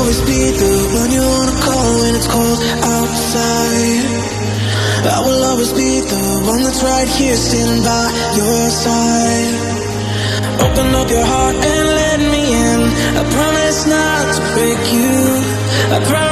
always be the one you wanna call when it's cold outside. I will always be the one that's right here standing by your side. Open up your heart and let me in. I promise not to break you. I promise